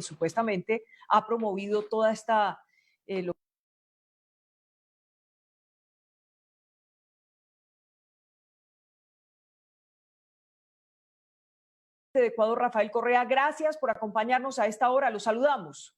supuestamente ha promovido toda esta de Ecuador, Rafael Correa. Gracias por acompañarnos a esta hora. Los saludamos.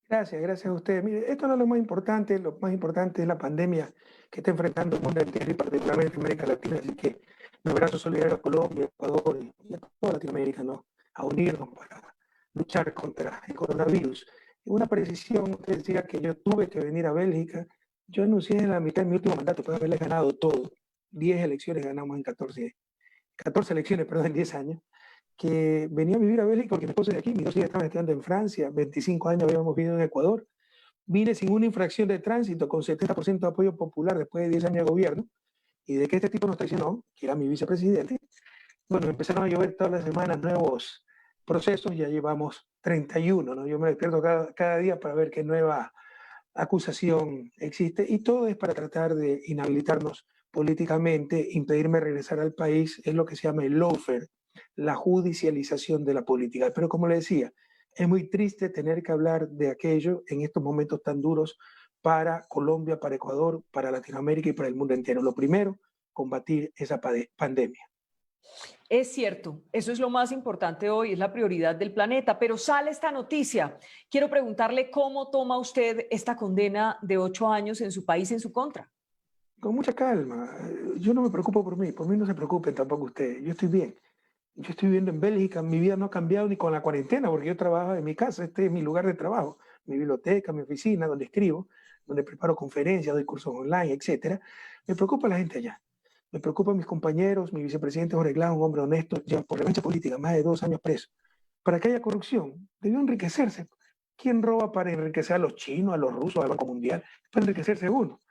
Gracias a ustedes. Mire, esto no es lo más importante es la pandemia que está enfrentando el mundo entero y particularmente América Latina. Así que mi abrazo solidario a Colombia, Ecuador y a toda Latinoamérica, ¿no? A unirnos para luchar contra el coronavirus. Y una precisión, usted decía que yo tuve que venir a Bélgica. Yo anuncié en la mitad de mi último mandato, después de haberle ganado todo. 10 elecciones ganamos en 14 elecciones, perdón, en 10 años. Que venía a vivir a Bélgica porque mi esposa es de aquí, mis dos hijas estaban estudiando en Francia, 25 años habíamos vivido en Ecuador. Vine sin una infracción de tránsito, con 70% de apoyo popular después de 10 años de gobierno, y de que este tipo nos traicionó, que era mi vicepresidente. Bueno, empezaron a llover todas las semanas nuevos procesos, ya llevamos 31, ¿no? Yo me despierto cada día para ver qué nueva acusación existe, y todo es para tratar de inhabilitarnos políticamente, impedirme regresar al país, es lo que se llama el lawfare, la judicialización de la política. Pero como le decía, es muy triste tener que hablar de aquello en estos momentos tan duros para Colombia, para Ecuador, para Latinoamérica y para el mundo entero. Lo primero, combatir esa pandemia. Es cierto, eso es lo más importante hoy, es la prioridad del planeta, pero sale esta noticia. Quiero preguntarle cómo toma usted esta condena de 8 años en su país en su contra. Con mucha calma. Yo no me preocupo por mí no se preocupen tampoco ustedes. Yo estoy bien. Yo estoy viviendo en Bélgica, mi vida no ha cambiado ni con la cuarentena, porque yo trabajo en mi casa, este es mi lugar de trabajo, mi biblioteca, mi oficina, donde escribo, donde preparo conferencias, doy cursos online, etc. Me preocupa la gente allá. Me preocupan mis compañeros, mi vicepresidente Jorge Glass, un hombre honesto, ya por revancha política, más de 2 años preso. Para que haya corrupción, debió enriquecerse. ¿Quién roba para enriquecer a los chinos, a los rusos, al Banco Mundial? Para enriquecerse uno.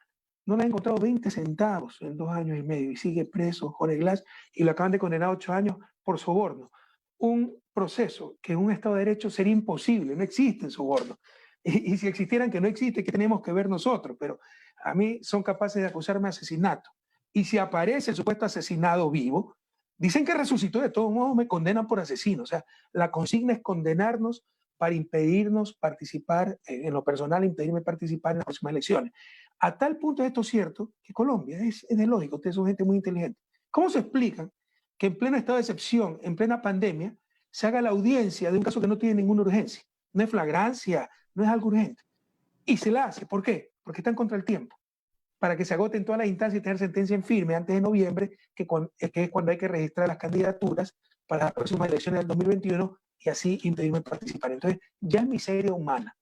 No le han encontrado 20 centavos en 2 años y medio y sigue preso Jorge Glass, y lo acaban de condenar a 8 años por soborno. Un proceso que en un Estado de Derecho sería imposible, no existe el soborno. Y si existieran, que no existe, ¿qué tenemos que ver nosotros? Pero a mí son capaces de acusarme de asesinato. Y si aparece el supuesto asesinado vivo, dicen que resucitó, de todos modos me condenan por asesino. O sea, la consigna es condenarnos para impedirnos participar, en lo personal, impedirme participar en las próximas elecciones. A tal punto es esto cierto que Colombia es de lógico, ustedes son gente muy inteligente. ¿Cómo se explican que en pleno estado de excepción, en plena pandemia, se haga la audiencia de un caso que no tiene ninguna urgencia? No es flagrancia, no es algo urgente. Y se la hace. ¿Por qué? Porque están contra el tiempo. Para que se agoten todas las instancias y tener sentencia en firme antes de noviembre, que es cuando hay que registrar las candidaturas para las próximas elecciones del 2021 y así impedirme participar. Entonces, ya es miseria humana.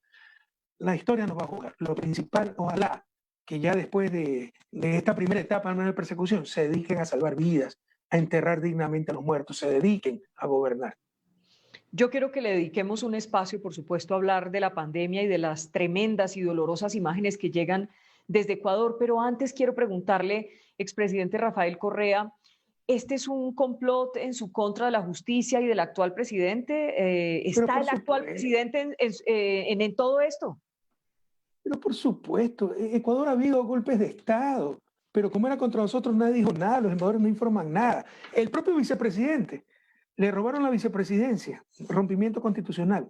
La historia nos va a jugar. Lo principal, ojalá que ya después de esta primera etapa de la persecución se dediquen a salvar vidas, a enterrar dignamente a los muertos, se dediquen a gobernar. Yo quiero que le dediquemos un espacio, por supuesto, a hablar de la pandemia y de las tremendas y dolorosas imágenes que llegan desde Ecuador, pero antes quiero preguntarle, expresidente Rafael Correa, ¿este es un complot en su contra de la justicia y del actual presidente? ¿Está el actual presidente en todo esto? Pero por supuesto, Ecuador ha habido golpes de Estado, pero como era contra nosotros nadie dijo nada, los embajadores no informan nada. El propio vicepresidente, le robaron la vicepresidencia, rompimiento constitucional.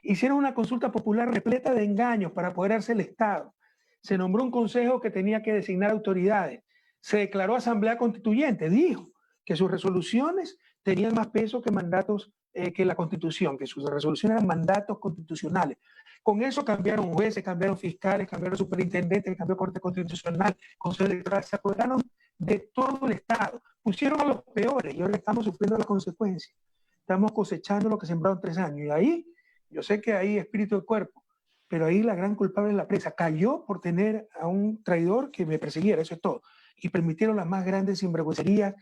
Hicieron una consulta popular repleta de engaños para apoderarse del Estado. Se nombró un consejo que tenía que designar autoridades. Se declaró asamblea constituyente, dijo que sus resoluciones tenían más peso que mandatos, que la Constitución, que sus resoluciones eran mandatos constitucionales. Con eso cambiaron jueces, cambiaron fiscales, cambiaron superintendentes, cambió Corte Constitucional, Consejo Electoral, se apoderaron de todo el Estado. Pusieron a los peores y ahora estamos sufriendo las consecuencias. Estamos cosechando lo que sembraron 3 años. Y ahí, yo sé que hay espíritu de cuerpo, pero ahí la gran culpable es la prensa. Cayó por tener a un traidor que me persiguiera, eso es todo. Y permitieron las más grandes sinvergüencerías,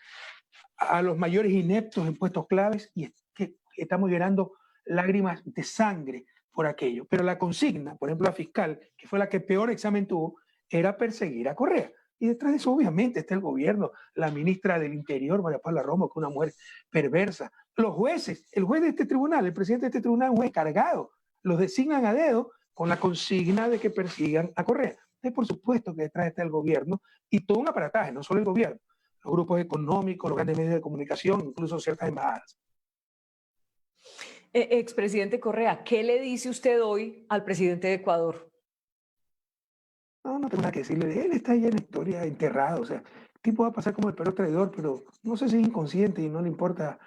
a los mayores ineptos en puestos claves, y es que estamos llorando lágrimas de sangre por aquello. Pero la consigna, por ejemplo, la fiscal, que fue la que peor examen tuvo, era perseguir a Correa. Y detrás de eso, obviamente, está el gobierno, la ministra del Interior, María Paula Romo, que es una mujer perversa. Los jueces, el juez de este tribunal, el presidente de este tribunal es un juez cargado. Los designan a dedo con la consigna de que persigan a Correa. Entonces, por supuesto que detrás está el gobierno y todo un aparataje, no solo el gobierno, los grupos económicos, los grandes medios de comunicación, incluso ciertas embajadas. Expresidente Correa, ¿qué le dice usted hoy al presidente de Ecuador? No, no tengo nada que decirle. Él está ya en la historia, enterrado. O sea, el tipo va a pasar como el peor traidor, pero no sé si es inconsciente y no le importa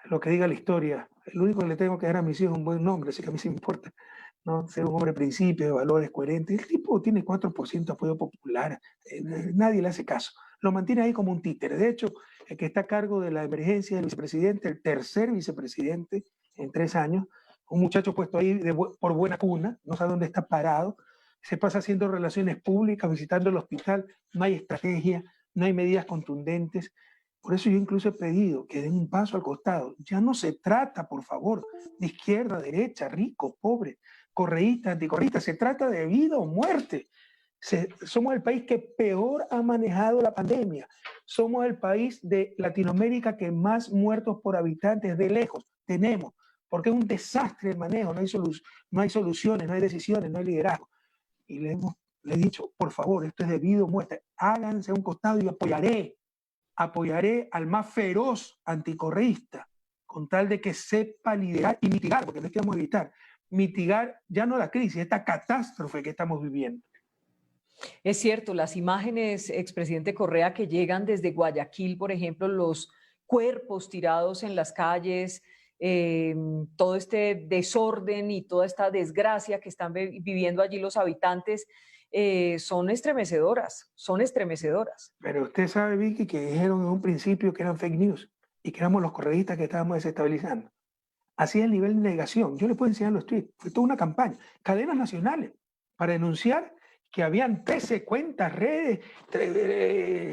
lo que diga la historia. Lo único que le tengo que dar a mis hijos es un buen nombre, así que a mí sí me importa, ¿no? Ser un hombre de principios, de valores, coherente. El tipo tiene 4% de apoyo popular. Nadie le hace caso. Lo mantiene ahí como un títere. De hecho, el que está a cargo de la emergencia del vicepresidente, el tercer vicepresidente en 3 años, un muchacho puesto ahí por buena cuna, no sabe dónde está parado, se pasa haciendo relaciones públicas, visitando el hospital, no hay estrategia, no hay medidas contundentes. Por eso yo incluso he pedido que den un paso al costado. Ya no se trata, por favor, de izquierda, derecha, rico, pobre, correísta, anticorreísta. Se trata de vida o muerte. Somos el país que peor ha manejado la pandemia. Somos el país de Latinoamérica que más muertos por habitantes de lejos tenemos, porque es un desastre el manejo, no hay soluciones, no hay decisiones, no hay liderazgo. Y le he dicho, por favor, esto es de vida o muerte. Háganse a un costado y apoyaré al más feroz anticorreísta, con tal de que sepa liderar y mitigar, porque no es que vamos a evitar, mitigar ya no la crisis, esta catástrofe que estamos viviendo. Es cierto, las imágenes, expresidente Correa, que llegan desde Guayaquil, por ejemplo, los cuerpos tirados en las calles, eh, todo este desorden y toda esta desgracia que están viviendo allí los habitantes, son estremecedoras, son estremecedoras. Pero usted sabe, Vicky, que dijeron en un principio que eran fake news y que éramos los correístas que estábamos desestabilizando. Así es el nivel de negación. Yo les puedo enseñar los tweets. Fue toda una campaña. Cadenas nacionales para denunciar que habían 13 cuentas, redes,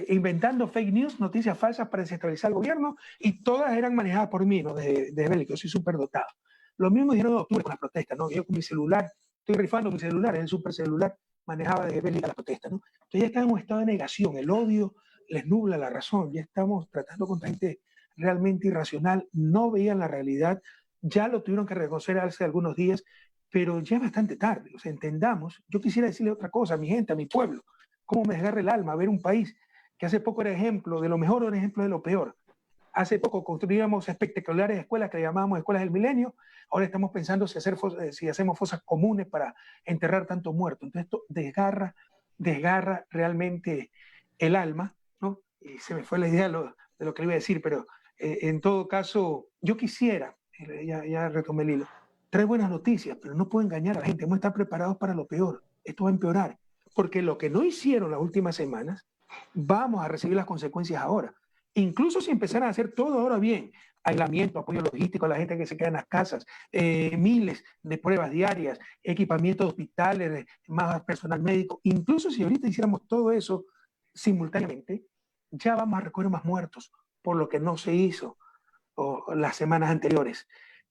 inventando fake news, noticias falsas para desestabilizar el gobierno, y todas eran manejadas por mí, ¿no? De Bélico. Yo soy súper dotado. Lo mismo dijeron en octubre con las protestas, ¿no? Yo con mi celular, estoy rifando mi celular, es el super celular, manejaba desde Bélica las protestas, ¿no? Entonces ya están en un estado de negación. El odio les nubla la razón. Ya estamos tratando con gente realmente irracional. No veían la realidad, ya lo tuvieron que reconocer hace algunos días, pero ya es bastante tarde. O sea, entendamos. Yo quisiera decirle otra cosa a mi gente, a mi pueblo. Cómo me desgarra el alma ver un país que hace poco era ejemplo de lo mejor o era ejemplo de lo peor. Hace poco construíamos espectaculares escuelas que llamábamos escuelas del milenio. Ahora estamos pensando si hacemos fosas comunes para enterrar tantos muertos. Entonces esto desgarra realmente el alma, ¿no? Y se me fue la idea de lo que le iba a decir, pero en todo caso, yo quisiera, ya retomé el hilo, trae buenas noticias, pero no puedo engañar a la gente. Hemos de estar preparados para lo peor. Esto va a empeorar. Porque lo que no hicieron las últimas semanas, vamos a recibir las consecuencias ahora. Incluso si empezaran a hacer todo ahora bien, aislamiento, apoyo logístico a la gente que se queda en las casas, miles de pruebas diarias, equipamiento de hospitales, más personal médico, incluso si ahorita hiciéramos todo eso simultáneamente, ya vamos a recoger más muertos por lo que no se hizo o las semanas anteriores.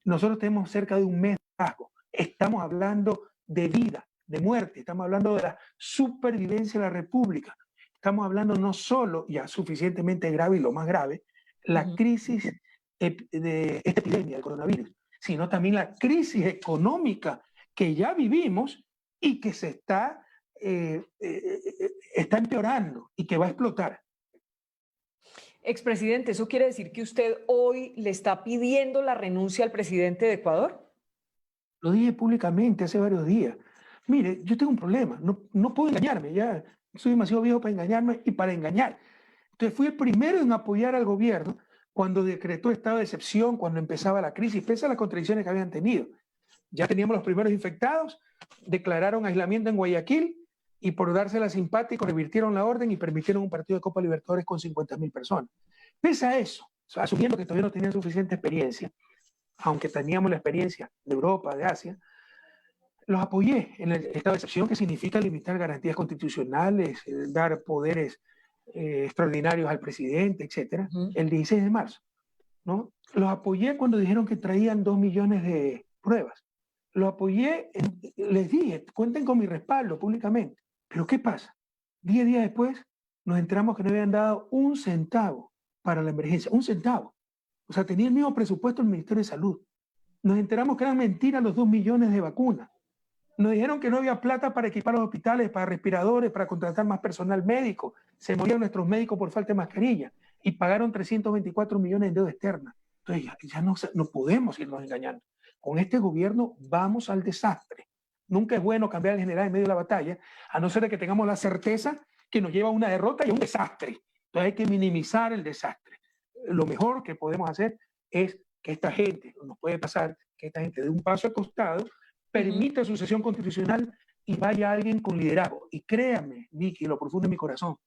Nosotros tenemos cerca de un mes de liderazgo. Estamos hablando de vida, de muerte, estamos hablando de la supervivencia de la República. Estamos hablando no solo, ya suficientemente grave y lo más grave, la crisis de esta epidemia del coronavirus, sino también la crisis económica que ya vivimos y que está empeorando y que va a explotar. Expresidente, ¿eso quiere decir que usted hoy le está pidiendo la renuncia al presidente de Ecuador? Lo dije públicamente hace varios días. Mire, yo tengo un problema, no puedo engañarme, ya soy demasiado viejo para engañarme y para engañar. Entonces fui el primero en apoyar al gobierno cuando decretó estado de excepción, cuando empezaba la crisis, pese a las contradicciones que habían tenido. Ya teníamos los primeros infectados, declararon aislamiento en Guayaquil y por dársela simpático revirtieron la orden y permitieron un partido de Copa Libertadores con 50.000 personas. Pese a eso, asumiendo que todavía no tenían suficiente experiencia, aunque teníamos la experiencia de Europa, de Asia, los apoyé en el estado de excepción, que significa limitar garantías constitucionales, dar poderes extraordinarios al presidente, etcétera, el 16 de marzo. ¿No? Los apoyé cuando dijeron que traían 2 millones de pruebas. Los apoyé, les dije, cuenten con mi respaldo públicamente. Pero ¿qué pasa? 10 días después nos enteramos que no habían dado un centavo para la emergencia, un centavo. O sea, tenía el mismo presupuesto el Ministerio de Salud. Nos enteramos que eran mentiras los 2 millones de vacunas. Nos dijeron que no había plata para equipar los hospitales, para respiradores, para contratar más personal médico. Se morían nuestros médicos por falta de mascarilla y pagaron 324 millones en deuda externa. Entonces ya no podemos irnos engañando. con este gobierno vamos al desastre. Nunca es bueno cambiar al general en medio de la batalla, a no ser de que tengamos la certeza que nos lleva a una derrota y a un desastre. Entonces hay que minimizar el desastre. Lo mejor que podemos hacer es que esta gente, nos puede pasar, que esta gente dé un paso al costado, permita sucesión constitucional y vaya alguien con liderazgo. Y créame, Vicky, lo profundo de mi corazón,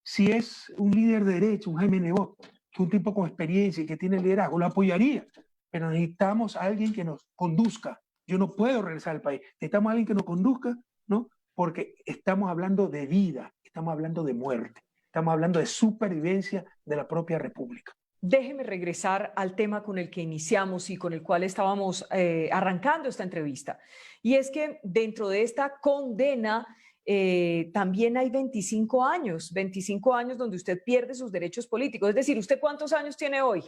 si es un líder de derecha, un Jaime Nebot, que es un tipo con experiencia y que tiene liderazgo, lo apoyaría. Pero necesitamos a alguien que nos conduzca. Yo no puedo regresar al país. Necesitamos a alguien que nos conduzca, ¿no? Porque estamos hablando de vida, estamos hablando de muerte, estamos hablando de supervivencia de la propia república. Déjeme regresar al tema con el que iniciamos y con el cual estábamos arrancando esta entrevista. Y es que dentro de esta condena también hay 25 años donde usted pierde sus derechos políticos. Es decir, ¿usted cuántos años tiene hoy?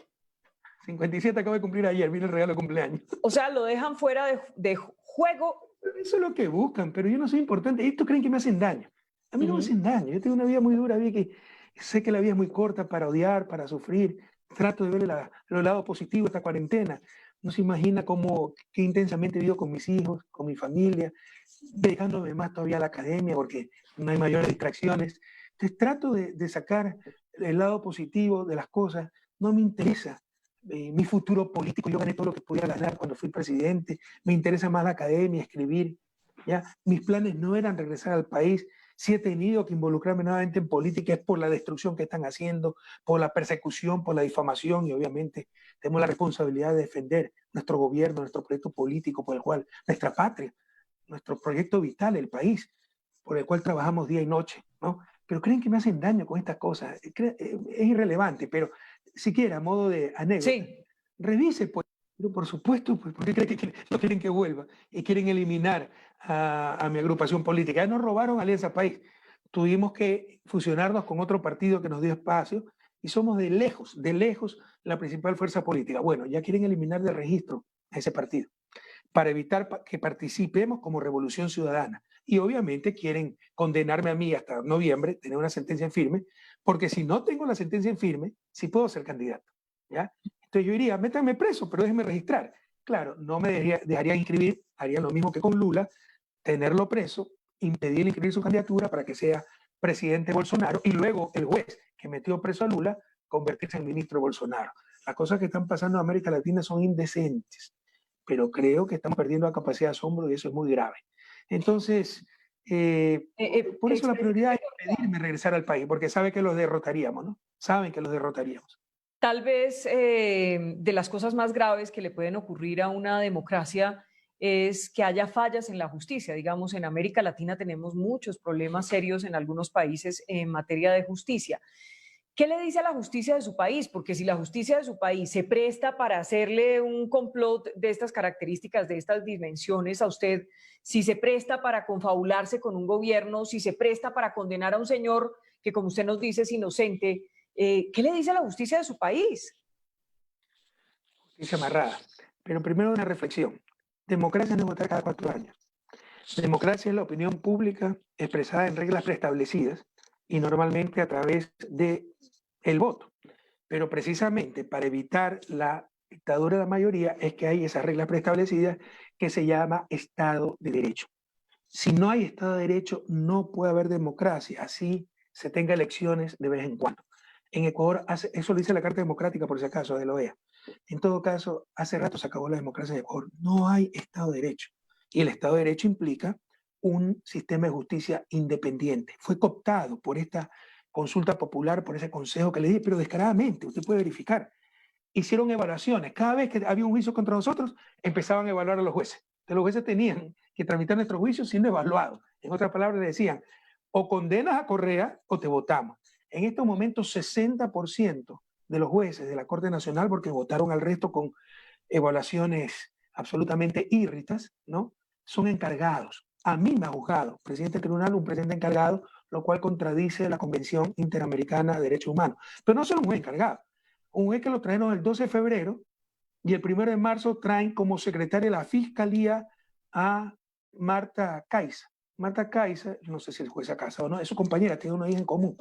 57 acabo de cumplir ayer, vino el regalo de cumpleaños. O sea, lo dejan fuera de juego. Eso es lo que buscan, pero yo no soy importante. Estos creen que me hacen daño. A mí no me hacen daño. Yo tengo una vida muy dura, que sé que la vida es muy corta para odiar, para sufrir. Trato de ver los lados positivos de esta cuarentena. No se imagina qué intensamente he vivido con mis hijos, con mi familia, dedicándome más todavía a la academia porque no hay mayores distracciones. Entonces trato de sacar el lado positivo de las cosas. No me interesa mi futuro político. Yo gané todo lo que podía ganar cuando fui presidente. Me interesa más la academia, escribir. ¿Ya? Mis planes no eran regresar al país. Si he tenido que involucrarme nuevamente en política es por la destrucción que están haciendo, por la persecución, por la difamación, y obviamente tenemos la responsabilidad de defender nuestro gobierno, nuestro proyecto político, por el cual nuestra patria, nuestro proyecto vital, el país, por el cual trabajamos día y noche, ¿no? Pero creen que me hacen daño con estas cosas. Es irrelevante, pero siquiera a modo de anécdota, Sí. revise, pues. Pero por supuesto, pues, porque creen que no quieren que vuelva y quieren eliminar a mi agrupación política. Ya nos robaron Alianza País. Tuvimos que fusionarnos con otro partido que nos dio espacio y somos de lejos, la principal fuerza política. Bueno, ya quieren eliminar del registro a ese partido para evitar que participemos como Revolución Ciudadana. Y obviamente quieren condenarme a mí hasta noviembre, tener una sentencia en firme, porque si no tengo la sentencia en firme, sí puedo ser candidato. ¿Ya? Entonces yo diría, métanme preso, pero déjenme registrar. Claro, no me dejaría inscribir, haría lo mismo que con Lula, tenerlo preso, impedir inscribir su candidatura para que sea presidente Bolsonaro y luego el juez que metió preso a Lula convertirse en ministro Bolsonaro. Las cosas que están pasando en América Latina son indecentes, pero creo que estamos perdiendo la capacidad de asombro y eso es muy grave. Entonces, por eso la prioridad es impedirme regresar al país, porque sabe que los derrotaríamos, ¿no? Saben que los derrotaríamos. Tal vez de las cosas más graves que le pueden ocurrir a una democracia es que haya fallas en la justicia. Digamos, en América Latina tenemos muchos problemas serios en algunos países en materia de justicia. ¿Qué le dice a la justicia de su país? Porque si la justicia de su país se presta para hacerle un complot de estas características, de estas dimensiones a usted, si se presta para confabularse con un gobierno, si se presta para condenar a un señor que, como usted nos dice, es inocente, ¿qué le dice a la justicia de su país? Justicia amarrada. Pero primero una reflexión. Democracia no es votar cada 4 años. Democracia es la opinión pública expresada en reglas preestablecidas y normalmente a través de el voto. Pero precisamente para evitar la dictadura de la mayoría es que hay esas reglas preestablecidas que se llama Estado de Derecho. Si no hay Estado de Derecho, no puede haber democracia, así se tenga elecciones de vez en cuando. En Ecuador, eso lo dice la Carta Democrática, por si acaso, de la OEA. En todo caso, hace rato se acabó la democracia en Ecuador. No hay Estado de Derecho. Y el Estado de Derecho implica un sistema de justicia independiente. Fue cooptado por esta consulta popular, por ese consejo que le di, pero descaradamente, usted puede verificar. Hicieron evaluaciones. Cada vez que había un juicio contra nosotros, empezaban a evaluar a los jueces. Entonces, los jueces tenían que tramitar nuestros juicios siendo evaluados. En otras palabras, le decían, o condenas a Correa o te votamos. En estos momentos, 60% de los jueces de la Corte Nacional, porque votaron al resto con evaluaciones absolutamente írritas, ¿no? Son encargados. A mí me ha juzgado, presidente del tribunal, un presidente encargado, lo cual contradice la Convención Interamericana de Derechos Humanos. Pero no solo un juez encargado, un juez que lo trajeron el 12 de febrero y el 1 de marzo traen como secretaria de la Fiscalía a Marta Caiza. Marta Caiza, no sé si el juez ha casado o no, es su compañera, tiene una hija en común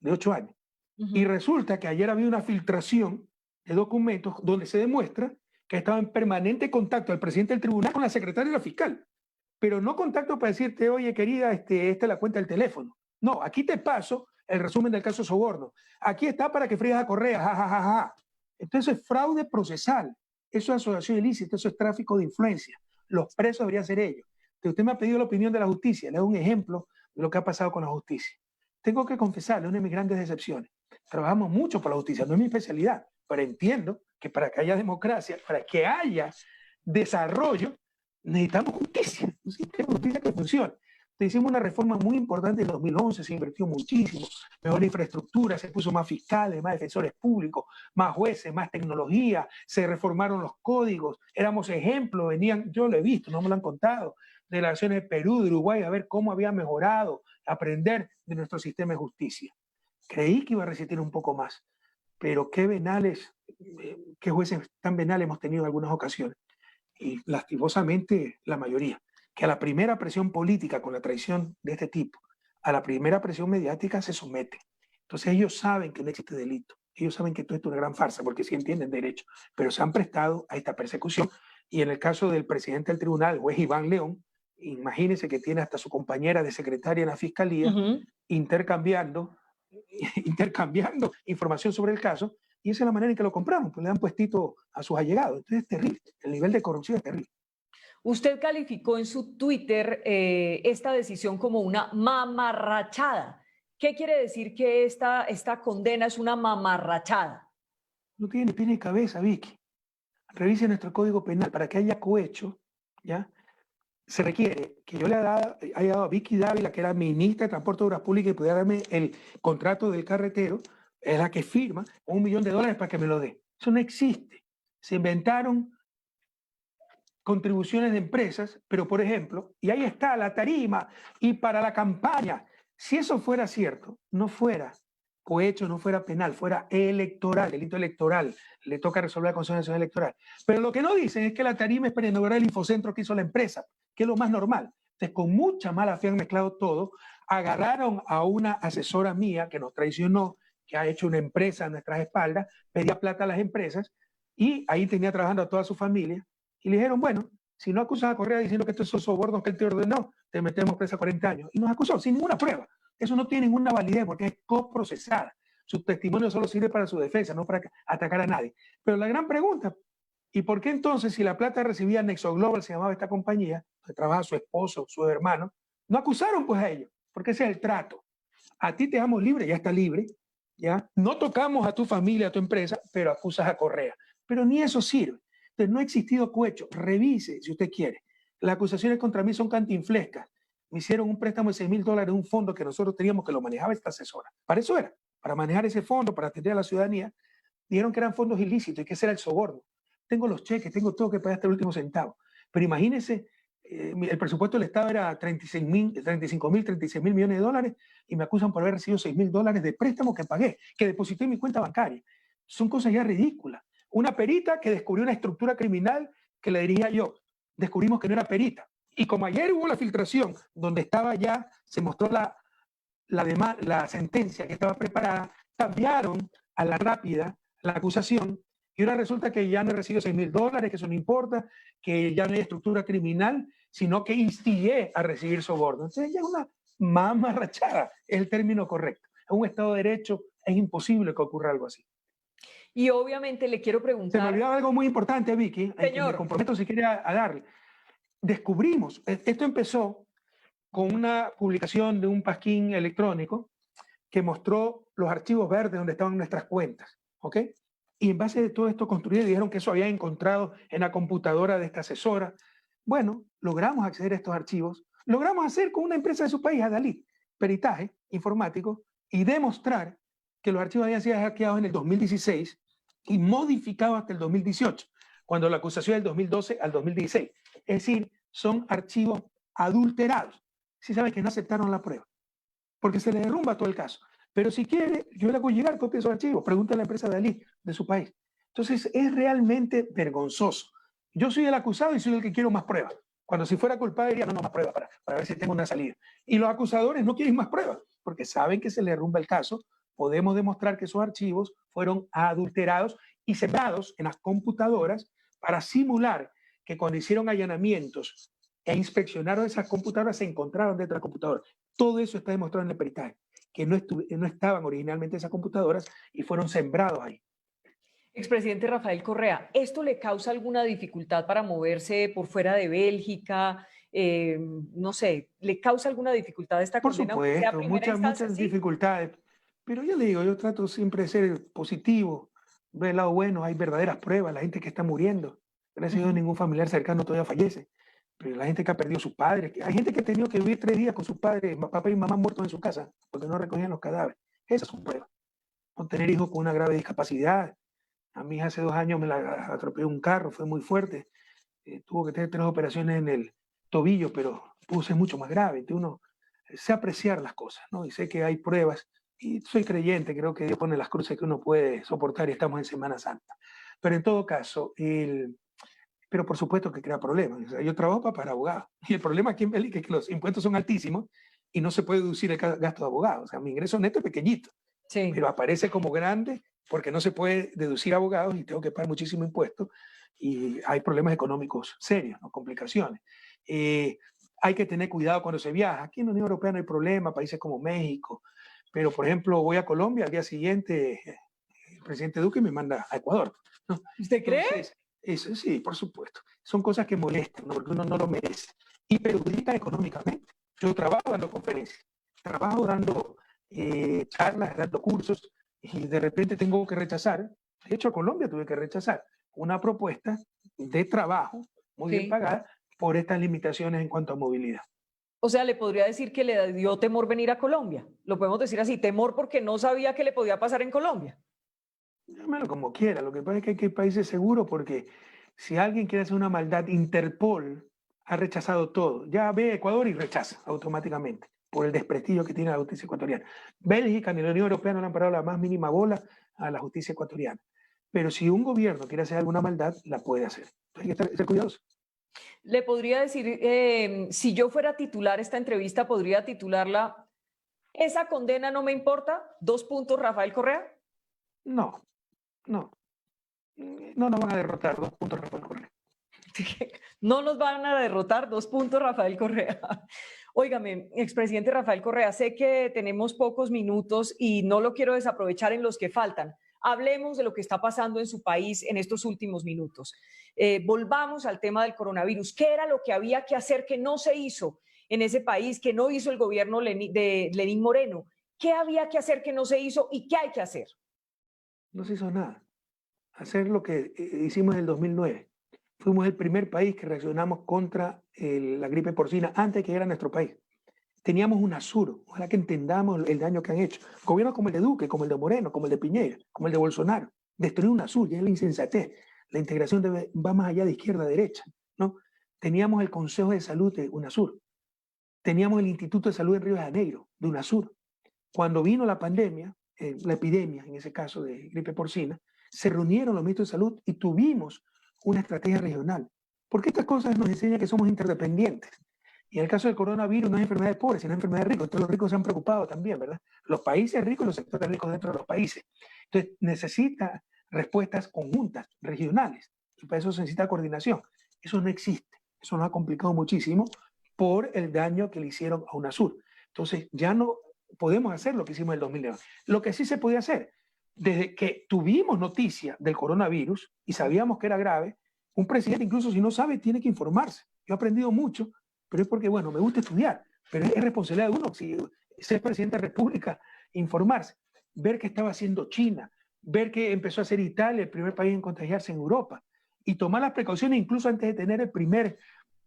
de 8 años. Y resulta que ayer había una filtración de documentos donde se demuestra que estaba en permanente contacto el presidente del tribunal con la secretaria y la fiscal, pero no contacto para decirte, oye, querida, esta es la cuenta del teléfono. No, aquí te paso el resumen del caso Soborno. Aquí está para que frías a Correa, ja. Entonces es fraude procesal, eso es asociación ilícita, eso es tráfico de influencia. Los presos deberían ser ellos. Entonces, usted me ha pedido la opinión de la justicia, le doy un ejemplo de lo que ha pasado con la justicia. Tengo que confesarle, una de mis grandes decepciones. Trabajamos mucho por la justicia, no es mi especialidad, pero entiendo que para que haya democracia, para que haya desarrollo, necesitamos justicia, un sistema de justicia que funcione. Entonces, hicimos una reforma muy importante en 2011, se invirtió muchísimo, mejor infraestructura, se puso más fiscales, más defensores públicos, más jueces, más tecnología, se reformaron los códigos, éramos ejemplo, venían, yo lo he visto, no me lo han contado, delegaciones de Perú, de Uruguay, a ver cómo había mejorado, aprender de nuestro sistema de justicia. Creí que iba a resistir un poco más, pero qué venales, qué jueces tan venales hemos tenido en algunas ocasiones. Y lastimosamente la mayoría, que a la primera presión política con la traición de este tipo, a la primera presión mediática se someten. Entonces ellos saben que no existe delito, ellos saben que todo esto es una gran farsa, porque sí entienden derecho, pero se han prestado a esta persecución. Y en el caso del presidente del tribunal, el juez Iván León, imagínense que tiene hasta su compañera de secretaria en la fiscalía, intercambiando, intercambiando información sobre el caso, y esa es la manera en que lo compramos, pues le dan puestito a sus allegados. Entonces es terrible, el nivel de corrupción es terrible. Usted calificó en su Twitter esta decisión como una mamarrachada. ¿Qué quiere decir que esta condena es una mamarrachada? No tiene ni pie ni cabeza, Vicky. Revise nuestro Código Penal. Para que haya cohecho, ¿ya? Se requiere que yo le haya dado a Vicky Dávila, que era ministra de Transporte de Obras Públicas, y pudiera darme el contrato del carretero, es la que firma, $1 millón para que me lo dé. Eso no existe. Se inventaron contribuciones de empresas, pero por ejemplo, y ahí está la tarima, y para la campaña, si eso fuera cierto, no fuera cohecho, no fuera penal, fuera electoral, delito electoral, le toca resolver la Consejo Nacional Electoral. Pero lo que no dicen es que la tarima es para inaugurar el infocentro que hizo la empresa, que es lo más normal. Entonces, con mucha mala fe han mezclado todo, agarraron a una asesora mía que nos traicionó, que ha hecho una empresa a nuestras espaldas, pedía plata a las empresas, y ahí tenía trabajando a toda su familia, y le dijeron, bueno, si no acusas a Correa diciendo que estos son sobornos que él te ordenó, te metemos presa 40 años. Y nos acusó sin ninguna prueba. Eso no tiene ninguna validez porque es coprocesada. Su testimonio solo sirve para su defensa, no para atacar a nadie. Pero la gran pregunta, ¿y por qué entonces si la plata recibía Nexo Global, se llamaba esta compañía, donde trabaja su esposo, su hermano, no acusaron pues a ellos? Porque ese es el trato. A ti te dejamos libre, ya está libre, ¿ya? No tocamos a tu familia, a tu empresa, pero acusas a Correa. Pero ni eso sirve. Entonces no ha existido cohecho. Revise si usted quiere. Las acusaciones contra mí son cantinflescas. Me hicieron un préstamo de $6,000 de un fondo que nosotros teníamos, que lo manejaba esta asesora. Para eso era, para manejar ese fondo, para atender a la ciudadanía. Dijeron que eran fondos ilícitos y que ese era el soborno. Tengo los cheques, tengo todo que pagar hasta el último centavo. Pero imagínense, el presupuesto del Estado era 36 mil millones de dólares y me acusan por haber recibido $6,000 de préstamo que pagué, que deposité en mi cuenta bancaria. Son cosas ya ridículas. Una perita que descubrió una estructura criminal que le dirigía yo. Descubrimos que no era perita. Y como ayer hubo la filtración, donde estaba ya, se mostró la sentencia que estaba preparada, cambiaron a la rápida la acusación y ahora resulta que ya no he recibido $6,000, que eso no importa, que ya no hay estructura criminal, sino que instigué a recibir soborno. Entonces ya es una mamarrachada, es el término correcto. En un Estado de Derecho es imposible que ocurra algo así. Y obviamente le quiero preguntar... Se me olvidaba algo muy importante, Vicky, en que me comprometo si quiere a darle. Descubrimos, esto empezó con una publicación de un pasquín electrónico que mostró los archivos verdes donde estaban nuestras cuentas, ¿ok? Y en base de todo esto construido, dijeron que eso había encontrado en la computadora de esta asesora. Bueno, logramos acceder a estos archivos, logramos hacer con una empresa de su país, Adalid, peritaje informático, y demostrar que los archivos habían sido hackeados en el 2016 y modificados hasta el 2018, cuando la acusación es del 2012 al 2016. Es decir, son archivos adulterados. Si saben que no aceptaron la prueba, porque se le derrumba todo el caso. Pero si quiere, yo le hago llegar copias de esos archivos. Pregunta a la empresa de Ali, de su país. Entonces, es realmente vergonzoso. Yo soy el acusado y soy el que quiero más pruebas. Cuando si fuera culpable diría, no, más pruebas para ver si tengo una salida. Y los acusadores no quieren más pruebas, porque saben que se le derrumba el caso. Podemos demostrar que esos archivos fueron adulterados y sembrados en las computadoras para simular que cuando hicieron allanamientos e inspeccionaron esas computadoras se encontraron dentro de la computadora. Todo eso está demostrado en el peritaje, que no estaban originalmente esas computadoras y fueron sembrados ahí. Expresidente Rafael Correa, ¿esto le causa alguna dificultad para moverse por fuera de Bélgica? No sé, ¿le causa alguna dificultad esta Por condena, aunque sea supuesto, primera instancia? muchas Sí. dificultades, pero yo le digo, yo trato siempre de ser positivo, ver el lado bueno, hay verdaderas pruebas, la gente que está muriendo, gracias a Dios Ujú. ningún familiar cercano todavía fallece, pero la gente que ha perdido a sus padres, hay gente que ha tenido que vivir 3 días con sus padres, papá y mamá muertos en su casa, porque no recogían los cadáveres, esas son pruebas. O tener hijos con una grave discapacidad, a mí hace 2 años me la atropelló un carro, fue muy fuerte, tuvo que tener 3 operaciones en el tobillo, pero pudo ser mucho más grave. Entonces uno sé apreciar las cosas, ¿no? Y sé que hay pruebas, y soy creyente, creo que Dios pone las cruces que uno puede soportar y estamos en Semana Santa. Pero en todo caso, pero por supuesto que crea problemas. O sea, yo trabajo para abogados, y el problema aquí en Bélgica es que los impuestos son altísimos y no se puede deducir el gasto de abogado. O sea, mi ingreso neto es pequeñito, Sí. pero aparece como grande porque no se puede deducir abogados y tengo que pagar muchísimo impuesto y hay problemas económicos serios, ¿no? Complicaciones. Eh, hay que tener cuidado cuando se viaja. Aquí en la Unión Europea no hay problema, países como México, pero por ejemplo voy a Colombia, al día siguiente el presidente Duque me manda a Ecuador, ¿no? ¿Usted cree? Entonces, eso sí, por supuesto. Son cosas que molestan, ¿no? Porque uno no lo merece y perjudican económicamente. Yo trabajo dando conferencias, trabajo dando charlas, dando cursos, y de repente tengo que rechazar, de hecho a Colombia tuve que rechazar una propuesta de trabajo muy bien Sí. pagada por estas limitaciones en cuanto a movilidad. O sea, le podría decir que le dio temor venir a Colombia. Lo podemos decir así, temor porque no sabía qué le podía pasar en Colombia. Llámalo como quiera, lo que pasa es que hay países seguros porque si alguien quiere hacer una maldad, Interpol ha rechazado todo. Ya ve Ecuador y rechaza automáticamente por el desprestigio que tiene la justicia ecuatoriana. Bélgica ni la Unión Europea no le han parado la más mínima bola a la justicia ecuatoriana. Pero si un gobierno quiere hacer alguna maldad, la puede hacer. Entonces hay que ser cuidadoso. Le podría decir, si yo fuera a titular esta entrevista, podría titularla, ¿esa condena no me importa? Dos puntos, Rafael Correa. No, no. No nos van a derrotar, 2 puntos Rafael Correa. No nos van a derrotar, dos puntos, Rafael Correa. Óigame, expresidente Rafael Correa, sé que tenemos pocos minutos y no lo quiero desaprovechar en los que faltan. Hablemos de lo que está pasando en su país en estos últimos minutos. Volvamos al tema del coronavirus. ¿Qué era lo que había que hacer que no se hizo en ese país, que no hizo el gobierno de Lenín Moreno? ¿Qué había que hacer que no se hizo y qué hay que hacer? No se hizo nada. Hacer lo que hicimos en el 2009. Fuimos el primer país que reaccionamos contra la gripe porcina antes de que llegara a nuestro país. Teníamos un asuro, ojalá que entendamos el daño que han hecho. Gobiernos como el de Duque, como el de Moreno, como el de Piñera, como el de Bolsonaro. Destruir un asuro, ya es la insensatez. La integración va más allá de izquierda a derecha, ¿no? Teníamos el Consejo de Salud de UNASUR. Teníamos el Instituto de Salud en Río de Janeiro, de UNASUR. Cuando vino la pandemia, la epidemia, en ese caso de gripe porcina, se reunieron los ministros de salud y tuvimos una estrategia regional. Porque estas cosas nos enseñan que somos interdependientes. Y en el caso del coronavirus no es enfermedad de pobres, sino enfermedad de ricos. Entonces los ricos se han preocupado también, ¿verdad? Los países ricos y los sectores ricos dentro de los países. Entonces necesita respuestas conjuntas, regionales. Y para eso se necesita coordinación. Eso no existe. Eso nos ha complicado muchísimo por el daño que le hicieron a UNASUR. Entonces ya no podemos hacer lo que hicimos en el 2009. Lo que sí se podía hacer, desde que tuvimos noticia del coronavirus y sabíamos que era grave, un presidente incluso si no sabe tiene que informarse. Yo he aprendido mucho, pero es porque, bueno, me gusta estudiar, pero es responsabilidad de uno, si ser presidente de la República, informarse, ver qué estaba haciendo China, ver que empezó a ser Italia el primer país en contagiarse en Europa y tomar las precauciones incluso antes de tener el primer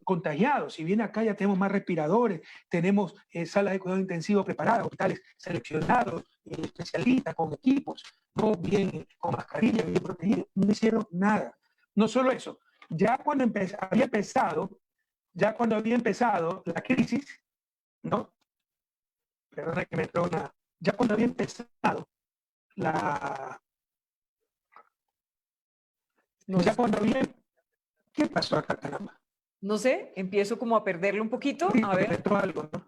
contagiados. Si bien acá ya tenemos más respiradores, tenemos salas de cuidado intensivo preparadas, hospitales seleccionados, especialistas con equipos, no bien con mascarilla, bien protegidos, no hicieron nada. No solo eso, ya cuando había empezado la crisis, ¿no? Perdona que me entró una. Ya cuando había empezado la. No, Ya cuando había. ¿Qué pasó acá, caramba? no sé, empiezo como a perderlo un poquito. Sí, A me ver. entró algo, ¿no?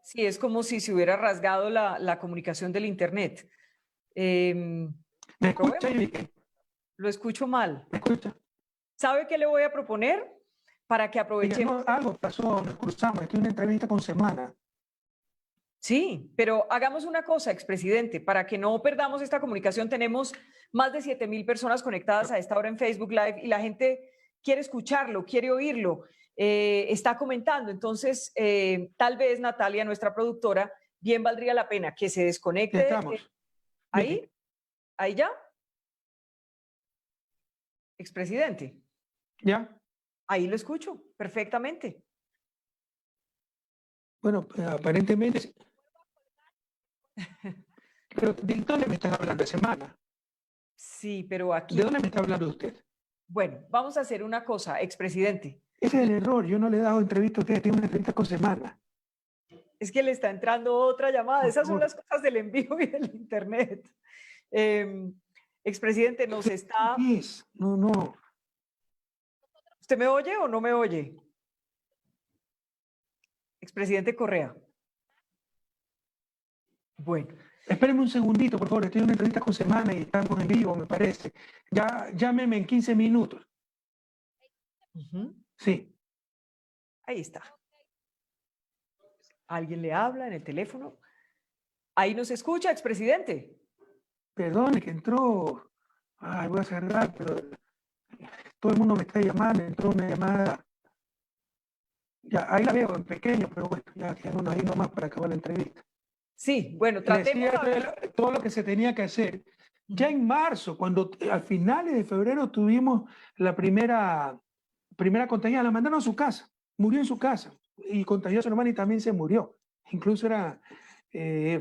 Sí, es como si se hubiera rasgado la comunicación del Internet. ¿Me escucha, Probemos. Ivy? Lo escucho mal. ¿Me escucha? ¿Sabe qué le voy a proponer? Para que Oiga, aprovechemos. no, algo pasó, nos cruzamos, estoy en una entrevista con Semana. Sí, pero hagamos una cosa, expresidente, para que no perdamos esta comunicación. Tenemos más de 7.000 personas conectadas a esta hora en Facebook Live y la gente quiere escucharlo, quiere oírlo, está comentando. Entonces, tal vez Natalia, nuestra productora, bien valdría la pena que se Ya desconecte. estamos. Ahí, ahí ya, expresidente. ¿Ya? Ahí lo escucho perfectamente. Bueno, aparentemente, pero ¿de dónde me están hablando? ¿De Semana? Sí, pero ¿De aquí, dónde me está hablando usted? bueno, vamos a hacer una cosa, expresidente. Ese es el error, yo no le he dado entrevista a usted, tengo una entrevista con Semana. Es que le está entrando otra llamada. Por Esas son favor. las cosas del envío y del Internet. Eh, expresidente, nos está... ¿Qué es? No, no. ¿Usted me oye o no me oye? Expresidente Correa. Bueno, Espéreme un segundito, por favor, estoy en una entrevista con Semana y estamos en vivo, me parece. Ya, llámeme en 15 minutos. Sí. ahí está. ¿Alguien le habla en el teléfono? Ahí nos escucha, expresidente. Perdone que entró. Ay, voy a cerrar, pero todo el mundo me está llamando, entró una llamada. Ya, ahí la veo en pequeño, pero bueno, ya quedémonos ahí nomás para acabar la entrevista. Sí, bueno, Le tratemos decía a ver. todo lo que se tenía que hacer. Ya en marzo, cuando a finales de febrero tuvimos la primera contagiada, la mandaron a su casa, murió en su casa y contagió a su hermana y también se murió. Incluso era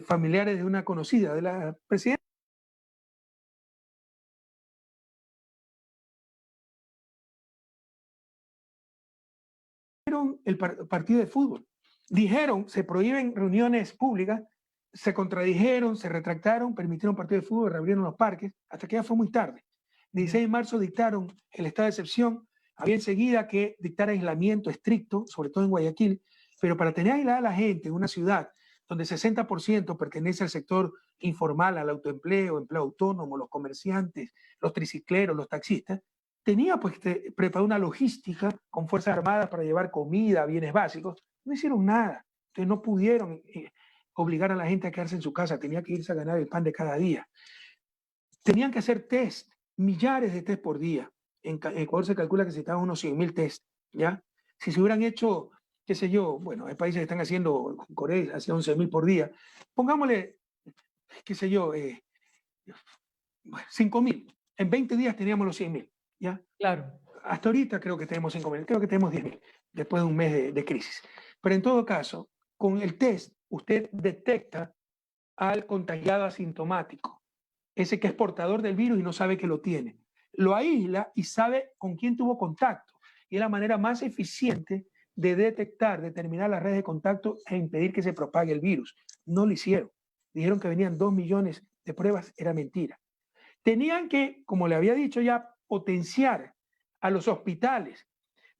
familiares de una conocida de la presidenta. El partido de fútbol. Dijeron, se prohíben reuniones públicas, se contradijeron, se retractaron, permitieron partido de fútbol, reabrieron los parques, hasta que ya fue muy tarde. 16 de marzo dictaron el estado de excepción, había enseguida que dictar aislamiento estricto, sobre todo en Guayaquil, pero para tener aislada a la gente en una ciudad donde 60% pertenece al sector informal, al autoempleo, empleo autónomo, los comerciantes, los tricicleros, los taxistas, tenía pues preparada una logística con Fuerzas Armadas para llevar comida, bienes básicos. No hicieron nada. Entonces no pudieron obligar a la gente a quedarse en su casa. Tenía que irse a ganar el pan de cada día. Tenían que hacer test, millares de test por día. En Ecuador se calcula que se necesitaban unos 100.000 test, ¿ya? Si se hubieran hecho, qué sé yo, bueno, hay países que están haciendo, Corea hacía 11.000 por día. Pongámosle, qué sé yo, 5.000. En 20 días teníamos los 100.000, ¿ya? Claro. Hasta ahorita creo que tenemos 5.000, creo que tenemos 10.000, después de un mes de crisis. Pero en todo caso, con el test, usted detecta al contagiado asintomático, ese que es portador del virus y no sabe que lo tiene. Lo aísla y sabe con quién tuvo contacto. Y es la manera más eficiente de detectar, determinar las redes de contacto e impedir que se propague el virus. No lo hicieron. Dijeron que venían 2 millones de pruebas, era mentira. Tenían que, como le había dicho ya, potenciar a los hospitales,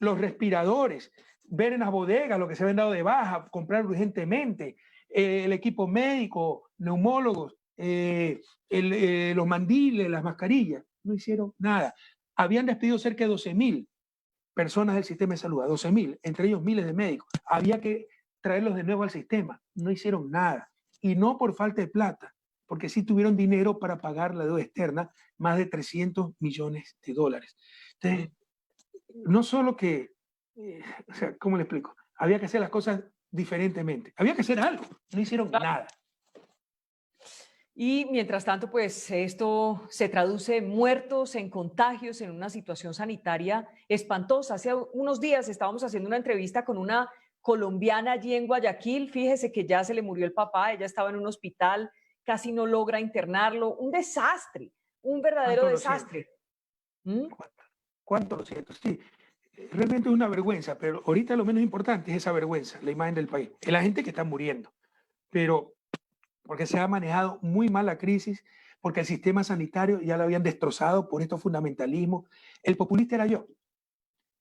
los respiradores, ver en las bodegas lo que se habían dado de baja, comprar urgentemente, el equipo médico, neumólogos, los mandiles, las mascarillas. No hicieron nada. Habían despedido cerca de 12.000 personas del sistema de salud, a 12.000, entre ellos miles de médicos. Había que traerlos de nuevo al sistema. No hicieron nada. Y no por falta de plata, porque sí tuvieron dinero para pagar la deuda externa, más de 300 millones de dólares. Entonces, no solo que, o sea, ¿cómo le explico? Había que hacer las cosas diferentemente. Había que hacer algo. No hicieron nada. Y mientras tanto, pues esto se traduce en muertos, en contagios, en una situación sanitaria espantosa. Hace unos días estábamos haciendo una entrevista con una colombiana allí en Guayaquil. Fíjese que ya se le murió el papá, ella estaba en un hospital, casi no logra internarlo. Un desastre, un verdadero desastre. ¿Mm? ¿Cuánto lo siento? Sí, realmente es una vergüenza, pero ahorita lo menos importante es esa vergüenza, la imagen del país. Es la gente que está muriendo, pero porque se ha manejado muy mal la crisis, porque el sistema sanitario ya lo habían destrozado por estos fundamentalismos. El populista era yo.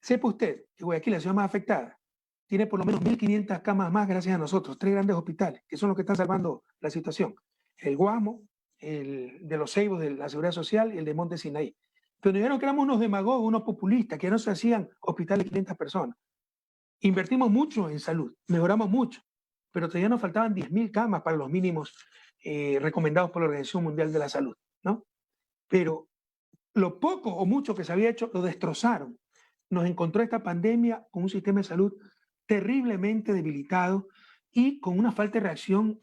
Sepa usted que Guayaquil, la ciudad más afectada, tiene por lo menos 1.500 camas más gracias a nosotros, 3 grandes hospitales, que son los que están salvando la situación. El Guamo, el de los Ceibos de la Seguridad Social y el de Monte Sinaí. pero nos dijeron que éramos unos demagogos, unos populistas, que no se hacían hospitales de 500 personas. Invertimos mucho en salud, mejoramos mucho, pero todavía nos faltaban 10.000 camas para los mínimos recomendados por la Organización Mundial de la Salud, ¿no? Pero lo poco o mucho que se había hecho lo destrozaron. Nos encontró esta pandemia con un sistema de salud terriblemente debilitado y con una falta de reacción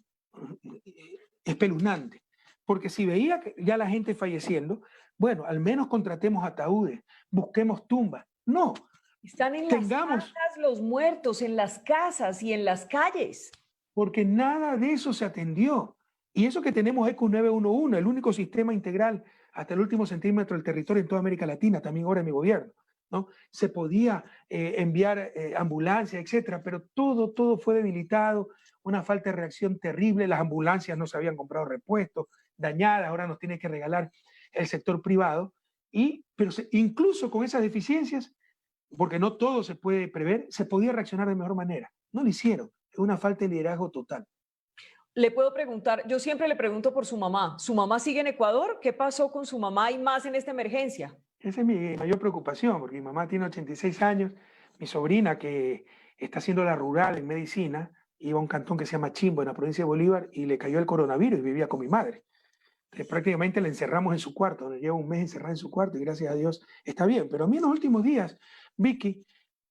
espeluznante. Porque si veía que ya la gente falleciendo, bueno, al menos contratemos ataúdes, busquemos tumbas. No, Están en las tengamos, casas los muertos, en las casas y en las calles. porque nada de eso se atendió. Y eso que tenemos ECO 911, el único sistema integral hasta el último centímetro del territorio en toda América Latina, también ahora en mi gobierno, ¿no? Se podía enviar ambulancias, etcétera, pero todo fue debilitado, una falta de reacción terrible, las ambulancias no se habían comprado repuestos, dañadas, ahora nos tiene que regalar el sector privado, pero incluso con esas deficiencias, porque no todo se puede prever, se podía reaccionar de mejor manera. No lo hicieron, es una falta de liderazgo total. Le puedo preguntar, yo siempre le pregunto por su mamá. ¿Su mamá sigue en Ecuador? ¿Qué pasó con su mamá y más en esta emergencia? Esa es mi mayor preocupación, porque mi mamá tiene 86 años, mi sobrina que está haciendo la rural en medicina, iba a un cantón que se llama Chimbo, en la provincia de Bolívar, y le cayó el coronavirus y vivía con mi madre. Entonces, prácticamente la encerramos en su cuarto, donde lleva un mes encerrada en su cuarto y gracias a Dios está bien. Pero a mí en los últimos días, Vicky,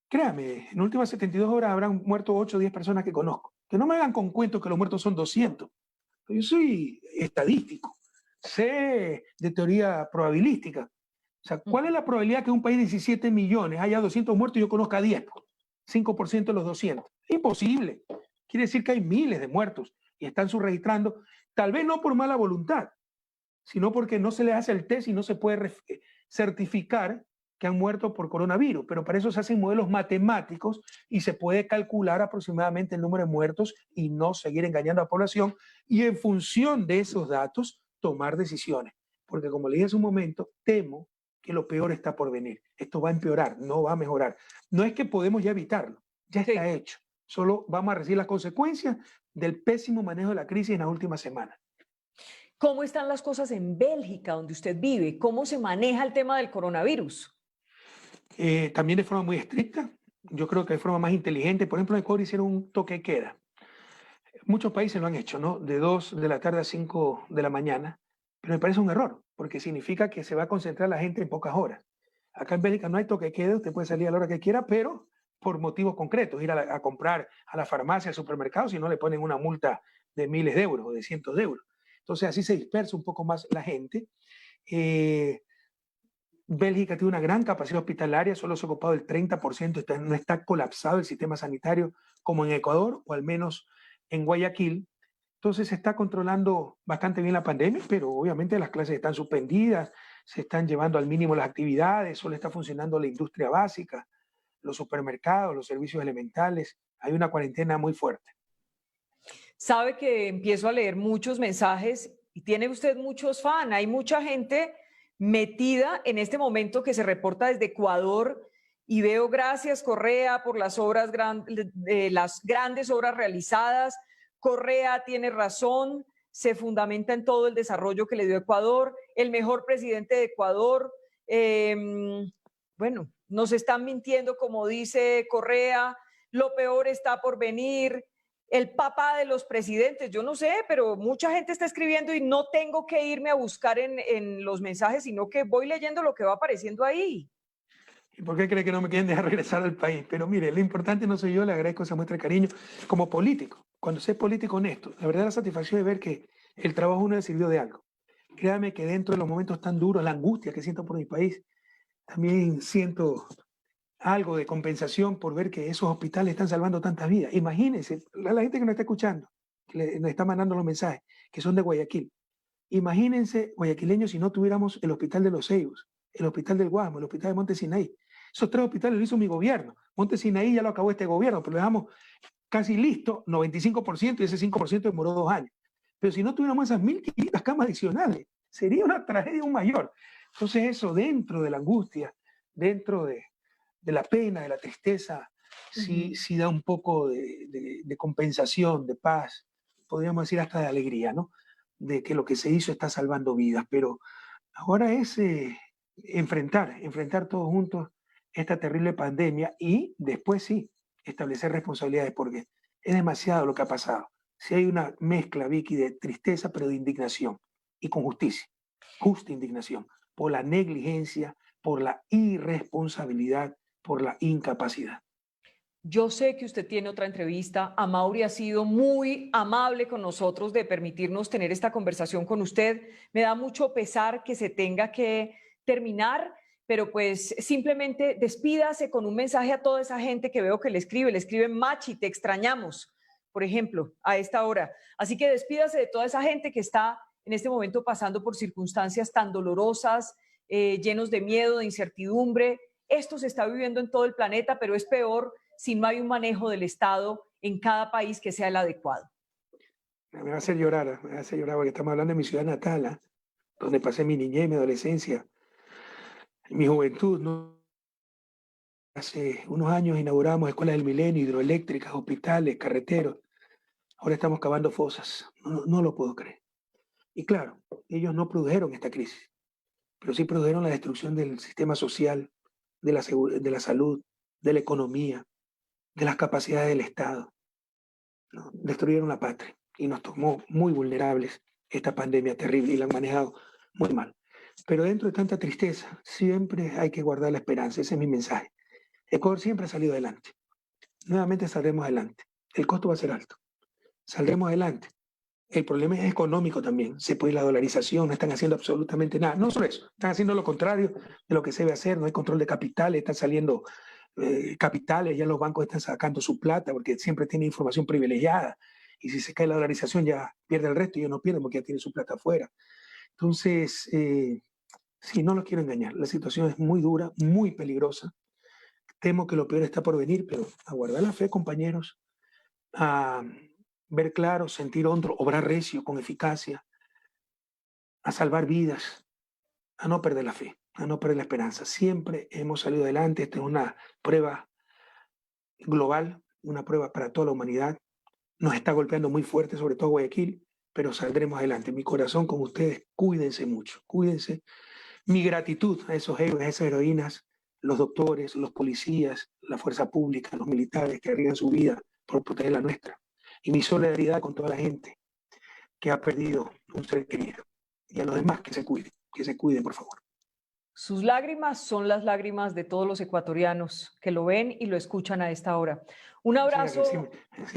créame, en las últimas 72 horas habrán muerto 8 o 10 personas que conozco. Que no me hagan con cuentos que los muertos son 200. Yo soy estadístico, sé de teoría probabilística. O sea, ¿cuál es la probabilidad que en un país de 17 millones haya 200 muertos y yo conozca 10? 5% de los 200. Imposible. Quiere decir que hay miles de muertos y están subregistrando, tal vez no por mala voluntad, sino porque no se les hace el test y no se puede certificar que han muerto por coronavirus, pero para eso se hacen modelos matemáticos y se puede calcular aproximadamente el número de muertos y no seguir engañando a la población y en función de esos datos tomar decisiones. Porque como le dije hace un momento, temo que lo peor está por venir. Esto va a empeorar, no va a mejorar. No es que podemos ya evitarlo, ya está Sí. hecho. Solo vamos a recibir las consecuencias del pésimo manejo de la crisis en las últimas semanas. ¿Cómo están las cosas en Bélgica, donde usted vive? ¿Cómo se maneja el tema del coronavirus? También de forma muy estricta. Yo creo que de forma más inteligente. Por ejemplo, en Ecuador hicieron un toque de queda. Muchos países lo han hecho, ¿no? De 2 de la tarde a 5 de la mañana. Pero me parece un error, porque significa que se va a concentrar la gente en pocas horas. Acá en Bélgica no hay toque de queda, usted puede salir a la hora que quiera, pero por motivos concretos, ir a comprar a la farmacia, al supermercado, si no le ponen una multa de miles de euros o de cientos de euros. Entonces así se dispersa un poco más la gente. Eh, Bélgica tiene una gran capacidad hospitalaria, solo se ha ocupado el 30%, no está colapsado el sistema sanitario como en Ecuador o al menos en Guayaquil. Entonces se está controlando bastante bien la pandemia, pero obviamente las clases están suspendidas, se están llevando al mínimo las actividades, solo está funcionando la industria básica, los supermercados, los servicios elementales. Hay una cuarentena muy fuerte. Sabe que empiezo a leer muchos mensajes y tiene usted muchos fans. Hay mucha gente metida en este momento que se reporta desde Ecuador y veo gracias Correa por las obras las grandes obras realizadas. Correa tiene razón, se fundamenta en todo el desarrollo que le dio Ecuador, el mejor presidente de Ecuador. Bueno, nos están mintiendo como dice Correa, lo peor está por venir, el papá de los presidentes, yo no sé, pero mucha gente está escribiendo y no tengo que irme a buscar en los mensajes, sino que voy leyendo lo que va apareciendo ahí. ¿Y por qué cree que no me quieren dejar regresar al país? Pero mire, lo importante no soy yo, le agradezco esa muestra de cariño como político. Cuando sé político honesto, la verdad la satisfacción de ver que el trabajo uno le sirvió de algo. Créame que dentro de los momentos tan duros, la angustia que siento por mi país, también siento algo de compensación por ver que esos hospitales están salvando tantas vidas. Imagínense, la gente que nos está escuchando, que nos está mandando los mensajes, que son de Guayaquil. Imagínense, guayaquileños, si no tuviéramos el hospital de los Ceibos, el hospital del Guasmo, el hospital de Monte Sinaí. Esos 3 hospitales lo hizo mi gobierno. Monte Sinaí ya lo acabó este gobierno, pero lo dejamos casi listo, 95%, y ese 5% demoró 2 años. Pero si no tuviéramos esas 1.500 camas adicionales, sería una tragedia aún mayor. Entonces eso, dentro de la angustia, dentro de la pena, de la tristeza, sí da un poco de compensación, de paz, podríamos decir hasta de alegría, ¿no? De que lo que se hizo está salvando vidas, pero ahora es enfrentar todos juntos esta terrible pandemia y después sí, establecer responsabilidades porque es demasiado lo que ha pasado. Si hay una mezcla, Vicky, de tristeza, pero de indignación y con justicia, justa indignación, por la negligencia, por la irresponsabilidad, por la incapacidad. Yo sé que usted tiene otra entrevista. Amaury ha sido muy amable con nosotros de permitirnos tener esta conversación con usted. Me da mucho pesar que se tenga que terminar, pero pues simplemente despídase con un mensaje a toda esa gente que veo que le escriben Machi, te extrañamos, por ejemplo, a esta hora. Así que despídase de toda esa gente que está en este momento pasando por circunstancias tan dolorosas, llenos de miedo, de incertidumbre. Esto se está viviendo en todo el planeta, pero es peor si no hay un manejo del Estado en cada país que sea el adecuado. Me va a hacer llorar, me va a hacer llorar porque estamos hablando de mi ciudad natal, ¿ah? Donde pasé mi niñez, mi adolescencia, mi juventud, ¿no? Hace unos años inauguramos escuelas del milenio, hidroeléctricas, hospitales, carreteros. Ahora estamos cavando fosas. No lo puedo creer. Y claro, ellos no produjeron esta crisis, pero sí produjeron la destrucción del sistema social, de la salud, de la economía, de las capacidades del Estado, ¿no? Destruyeron la patria y nos tomó muy vulnerables esta pandemia terrible y la han manejado muy mal. Pero dentro de tanta tristeza, siempre hay que guardar la esperanza. Ese es mi mensaje. Ecuador siempre ha salido adelante. Nuevamente saldremos adelante. El costo va a ser alto. Saldremos adelante. El problema es económico también. Se puede la dolarización, no están haciendo absolutamente nada. No solo eso, están haciendo lo contrario de lo que se debe hacer. No hay control de capitales, están saliendo capitales, ya los bancos están sacando su plata porque siempre tienen información privilegiada. Y si se cae la dolarización ya pierde el resto y ellos no pierden porque ya tienen su plata afuera. Entonces, sí, no los quiero engañar. La situación es muy dura, muy peligrosa. Temo que lo peor está por venir, pero a guardar la fe, compañeros, a ver claro, sentir hondo, obrar recio, con eficacia, a salvar vidas, a no perder la fe, a no perder la esperanza. Siempre hemos salido adelante. Esta es una prueba global, una prueba para toda la humanidad. Nos está golpeando muy fuerte, sobre todo Guayaquil, pero saldremos adelante. Mi corazón con ustedes, cuídense mucho, cuídense. Mi gratitud a esos héroes, a esas heroínas, los doctores, los policías, la fuerza pública, los militares que arriesgan su vida por proteger la nuestra. Y mi solidaridad con toda la gente que ha perdido un ser querido. Y a los demás que se cuiden, por favor. Sus lágrimas son las lágrimas de todos los ecuatorianos que lo ven y lo escuchan a esta hora. Un abrazo. Sí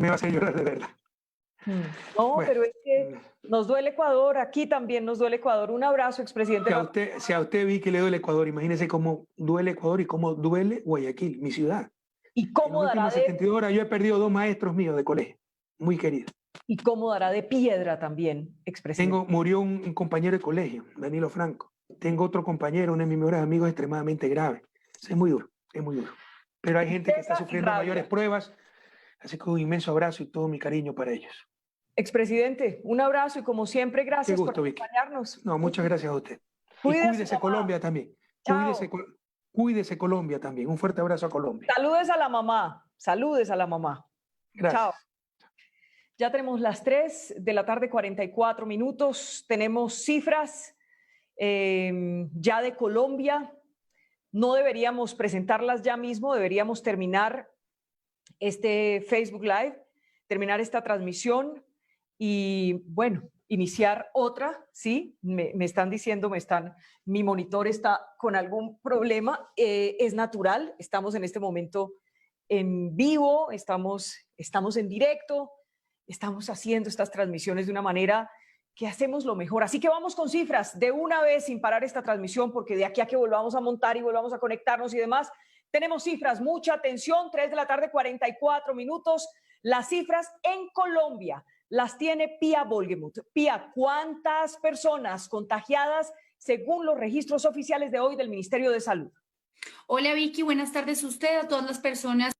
me va a hacer llorar de verdad. No, Bueno, pero es que nos duele Ecuador, aquí también nos duele Ecuador. Un abrazo, expresidente. Si a usted vi que le duele Ecuador, imagínese cómo duele Ecuador y cómo duele Guayaquil, mi ciudad. ¿Y cómo en las últimas 72 horas yo he perdido 2 maestros míos de colegio, muy queridos. ¿Y cómo dará de piedra también, expresidente? Murió un compañero de colegio, Danilo Franco. Tengo otro compañero, uno de mis mejores amigos, extremadamente grave. Es muy duro, es muy duro. Pero hay gente que está sufriendo mayores pruebas, así que un inmenso abrazo y todo mi cariño para ellos. Expresidente, un abrazo y como siempre, gracias gusto, por acompañarnos. Vicky. No, muchas gracias a usted. Cuídese Colombia también. Cuídese Colombia también. Un fuerte abrazo a Colombia. Saludes a la mamá. Saludes a la mamá. Gracias. Chao. Ya tenemos las 3 de la tarde, 44 minutos. Tenemos cifras ya de Colombia. No deberíamos presentarlas ya mismo, deberíamos terminar este Facebook Live, terminar esta transmisión y, bueno, iniciar otra, ¿sí? Me están diciendo, mi monitor está con algún problema, es natural, estamos en este momento en vivo, estamos en directo, estamos haciendo estas transmisiones de una manera que hacemos lo mejor. Así que vamos con cifras de una vez sin parar esta transmisión, porque de aquí a que volvamos a montar y volvamos a conectarnos y demás, tenemos cifras, mucha atención, 3 de la tarde, 44 minutos. Las cifras en Colombia las tiene Pía Bolgemuth. Pía, ¿cuántas personas contagiadas según los registros oficiales de hoy del Ministerio de Salud? Hola Vicky, buenas tardes a usted, a todas las personas